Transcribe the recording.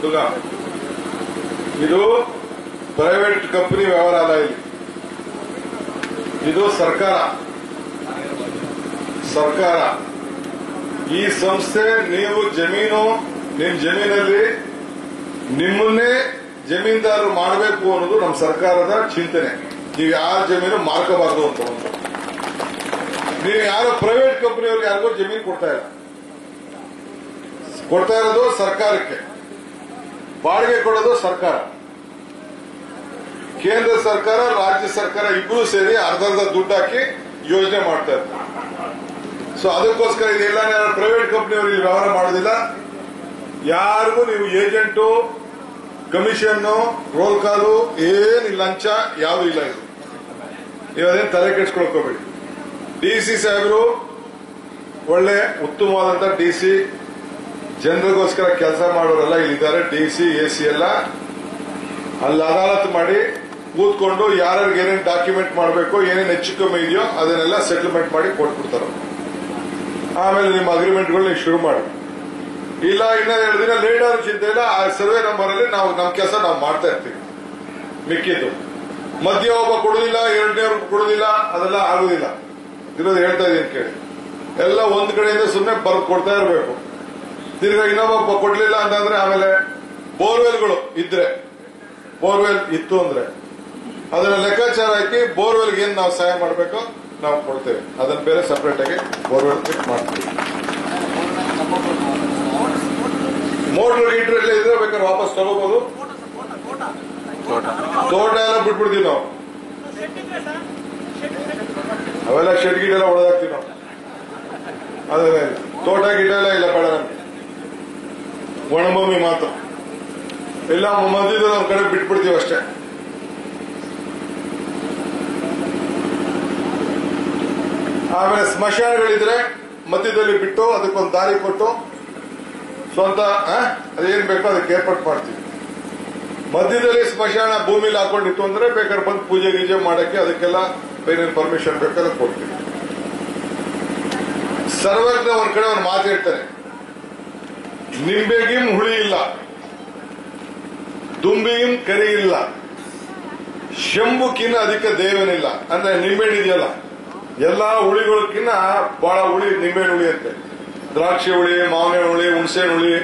ಹುಡುಗ. ಇದು private company ವ್ಯವಹಾರ ಅಲ್ಲ, ಇದು ಸರ್ಕಾರ. ಈ ಸಂಸ್ಥೆ ನೀವು ನಿಮ್ ಜಮೀನಲ್ಲಿ ನಿಮ್ಮನ್ನೇ ಜಮೀನ್ದಾರರು ಮಾಡಬೇಕು ಅನ್ನೋದು ನಮ್ಮ ಸರ್ಕಾರದ ಚಿಂತನೆ. ನೀವು ಯಾರ ಜಮೀನು ಮಾರ್ಕಬಾರದು ಅಂತ. ನೀವು ಯಾರೋ ಪ್ರೈವೇಟ್ ಕಂಪನಿಯವ್ರಿಗೆ ಯಾರಿಗೂ ಜಮೀನು ಕೊಡ್ತಾ ಇರೋದು ಸರ್ಕಾರಕ್ಕೆ, ಬಾಡಿಗೆ ಕೊಡೋದು ಸರ್ಕಾರ. ಕೇಂದ್ರ ಸರ್ಕಾರ ರಾಜ್ಯ ಸರ್ಕಾರ ಇಬ್ಬರು ಸೇರಿ ಅರ್ಧ ದುಡ್ಡು ಹಾಕಿ ಯೋಜನೆ ಮಾಡ್ತಾ ಇರ್ತಾರೆ. ಸೊ ಅದಕ್ಕೋಸ್ಕರ ಇದೆಲ್ಲ ಪ್ರೈವೇಟ್ ಕಂಪನಿಯವರು ವ್ಯವಹಾರ ಮಾಡೋದಿಲ್ಲ. ಯಾರಿಗೂ ನೀವು ಏಜೆಂಟು, ಕಮಿಷನ್, ರೋಲ್ ಕಾಲು ಏನಿಲ್ಲ, ಲಂಚ ಯಾವುದು ಇಲ್ಲ. ಇದು ನೀವು ಅದೇನು ತಲೆ ಕೆಡಿಸ್ಕೊಳ್ಕೋಬೇಡಿ. ಡಿಸಿ ಸಾಹೇಬರು ಒಳ್ಳೆ ಉತ್ತಮವಾದಂತ ಡಿಸಿ, ಜನರಿಗೋಸ್ಕರ ಕೆಲಸ ಮಾಡೋರೆಲ್ಲ ಇಲ್ಲಿದ್ದಾರೆ. ಡಿಸಿ ಎಸಿ ಎಲ್ಲ ಅಲ್ಲಿ ಅದಾಲತ್ ಮಾಡಿ ಕೂತ್ಕೊಂಡು ಯಾರಿಗೆ ಏನೇನು ಡಾಕ್ಯುಮೆಂಟ್ ಮಾಡಬೇಕು, ಏನೇನು ಹೆಚ್ಚು ಕಮ್ಮಿ ಇದೆಯೋ ಅದನ್ನೆಲ್ಲ ಸೆಟಲ್ಮೆಂಟ್ ಮಾಡಿ ಕೊಟ್ಬಿಡ್ತಾರ. ಆಮೇಲೆ ನಿಮ್ಮ ಅಗ್ರಿಮೆಂಟ್ಗಳು ನೀವು ಶುರು ಮಾಡಿ. ಇಲ್ಲ ಇನ್ನ 2 ದಿನ ಲೇಟ್ ಆದ್ರೂ ಚಿಂತೆ ಇಲ್ಲ, ಆ ಸರ್ವೆ ನಂಬರ್ ಅಲ್ಲಿ ನಾವು ನಮ್ಮ ಕೆಲಸ ನಾವು ಮಾಡ್ತಾ ಇರ್ತೀವಿ. ಮಿಕ್ಕಿದ್ದು ಮಧ್ಯ ಒಬ್ಬ ಕೊಡುದಿಲ್ಲ, 2ನೇವ್ರು ಕೊಡುದಿಲ್ಲ, ಅದೆಲ್ಲ ಆಗುದಿಲ್ಲ. ಇರೋದು ಹೇಳ್ತಾ ಇದೀನಿ ಕೇಳಿ. ಎಲ್ಲ ಒಂದ್ ಕಡೆಯಿಂದ ಸುಮ್ಮನೆ ಬರೆದು ಕೊಡ್ತಾ ಇರಬೇಕು. ತಿರ್ಗಾ ಇನ್ನೊಬ್ಬ ಕೊಡ್ಲಿಲ್ಲ ಅಂತಂದ್ರೆ ಆಮೇಲೆ ಬೋರ್ವೆಲ್ಗಳು ಇದ್ರೆ, ಬೋರ್ವೆಲ್ ಇತ್ತು ಅಂದ್ರೆ ಅದನ್ನ ಲೆಕ್ಕಾಚಾರ ಹಾಕಿ ಬೋರ್ವೆಲ್ಗೆ ಏನ್ ನಾವು ಸಹಾಯ ಮಾಡಬೇಕು ನಾವು ಕೊಡ್ತೇವೆ. ಅದನ್ನ ಬೇರೆ ಸಪರೇಟ್ ಆಗಿ ಬೋರ್ವೆಲ್ ಮಾಡ್ತೀವಿ. ಮೋಟರ್ ಗೀಟರ್ ಎಲ್ಲ ಇದ್ರೆ ಬೇಕಾದ್ರೆ ವಾಪಸ್ ತಗೋಬಹುದು. ತೋಟ ಎಲ್ಲ ಬಿಟ್ಬಿಡ್ತೀವಿ ನಾವು, ಅವೆಲ್ಲ ಶೆಡ್ ಗಿಡ ಎಲ್ಲ ಹೊಡೆದಾಕ್ತೀವಿ ನಾವು. ಅದೇ ತೋಟ ಗಿಡ ಎಲ್ಲ ಇಲ್ಲ, ಬೇಡ ನಮ್ಗೆ. ಒಣಭೂಮಿ ಮಾತ್ರ ಎಲ್ಲ ಮಧ್ಯದಲ್ಲಿ ಒಂದ್ ಕಡೆ ಬಿಟ್ಬಿಡ್ತೀವಿ ಅಷ್ಟೇ. ಆಮೇಲೆ ಸ್ಮಶಾನಗಳಿದ್ರೆ ಮಧ್ಯದಲ್ಲಿ ಬಿಟ್ಟು ಅದಕ್ಕೊಂದು ದಾರಿ ಕೊಟ್ಟು ಸ್ವಂತ ಅದೇನ್ ಬೇಕೋ ಅದಕ್ಕೆ ಏರ್ಪಾಟ್ ಮಾಡ್ತೀವಿ. ಮಧ್ಯದಲ್ಲಿ ಸ್ಮಶಾನ ಭೂಮಿಲಿ ಹಾಕೊಂಡಿತ್ತು ಅಂದ್ರೆ ಬೇಕಾದ್ರೆ ಬಂದು ಪೂಜೆ ಗೀಜೆ ಮಾಡಕ್ಕೆ ಅದಕ್ಕೆಲ್ಲ ಏನೇನು ಪರ್ಮಿಷನ್ ಬೇಕಾದ್ರೆ ಕೊಡ್ತೀವಿ. ಸರ್ವಜ್ಞ ಒಂದ್ ಕಡೆ ಒಂದು ಮಾತು ಹೇಳ್ತಾರೆ, ನಿಂಬೆಗಿಂ ಹುಳಿ ಇಲ್ಲ, ದುಂಬಿಗಿಂ ಕರಿ ಇಲ್ಲ, ಶಂಭುಕಿನ್ನ ಅಧಿಕ ದೇವನಿಲ್ಲ. ಅಂದ್ರೆ ನಿಂಬೆಹಣ್ಣು ಇದೆಯಲ್ಲ, ಎಲ್ಲಾ ಹುಳಿಗಳಕ್ಕಿನ್ನ ಬಹಳ ಹುಳಿ ನಿಂಬೆಹಣ್ಣು ಹುಳಿ ಅಂತೆ. ದ್ರಾಕ್ಷಿ ಹುಳಿ, ಮಾವಿನ ಹುಳಿ, ಹುಣಸೆ ಹುಳಿ,